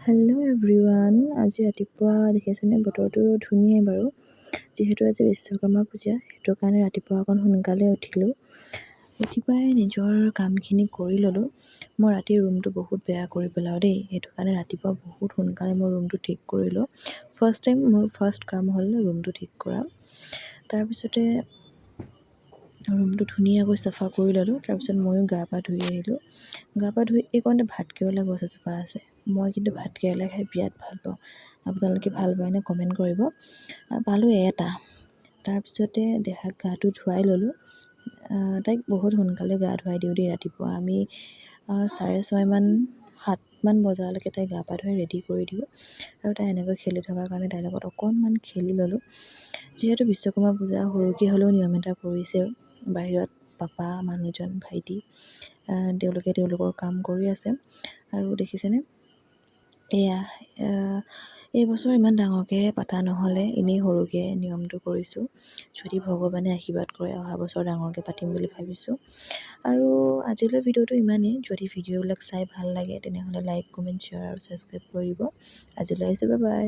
Hello' everyone. আজি ৰাতিপুৱা দেখিছেনে বতৰটো ধুনীয়াই বাৰু। যিহেতু আজি বিশ্বকৰ্মা পূজা, সেইটো কাৰণে ৰাতিপুৱা অকণ সোনকালে উঠিলোঁ। উঠি পাই নিজৰ কামখিনি কৰি ল'লোঁ। মই ৰাতি ৰুমটো বহুত বেয়া কৰি পেলাওঁ দেই, সেইটো কাৰণে ৰাতিপুৱা বহুত সোনকালে মই ৰুমটো ঠিক কৰিলোঁ। মোৰ ফাৰ্ষ্ট কাম হ'ল ৰুমটো ঠিক কৰা। তাৰপিছতে ৰুমটো ধুনীয়াকৈ চাফা কৰি ল'লোঁ। তাৰপিছত ময়ো গা পা ধুই আহিলোঁ। গা পা ধুই এইকণতে ভাতকেৰেলা গছ এজোপা আছে। মই কিন্তু ভাতকেৰেলা খাই বিৰাট ভাল পাওঁ। আপোনালোকে ভাল পায়নে কমেণ্ট কৰিব। পালোঁ এটা। তাৰপিছতে দেহাক গাটো ধুৱাই ল'লোঁ। তাইক বহুত সোনকালে গা ধুৱাই দিওঁ দেই ৰাতিপুৱা। আমি 6:30-7 বজালৈকে তাইক গা পা ধুৱাই ৰেডি কৰি দিওঁ। আৰু তাই এনেকৈ খেলি থকাৰ কাৰণে তাইৰ লগত অকণমান খেলি ল'লোঁ। যিহেতু বিশ্বকৰ্মা পূজা সৰুকৈ হ'লেও নিয়ম এটা কৰিছে। বাহিৰত পাপা, মানুহজন, ভাইটি তেওঁলোকে তেওঁলোকৰ কাম কৰি আছে। আৰু দেখিছেনে এইবছৰ ইমান ডাঙৰকৈ পতা নহ'লে, এনেই সৰুকৈ নিয়মটো কৰিছোঁ। যদি ভগৱানে আশীৰ্বাদ কৰে অহা বছৰ ডাঙৰকৈ পাতিম বুলি ভাবিছোঁ। আৰু আজিলৈ ভিডিঅ'টো ইমানেই। যদি ভিডিঅ'বিলাক চাই ভাল লাগে তেনেহ'লে লাইক, কমেণ্ট, শ্বেয়াৰ আৰু ছাবস্ক্ৰাইব কৰিব। আজিলৈ আহিছোঁ, বাই বাই।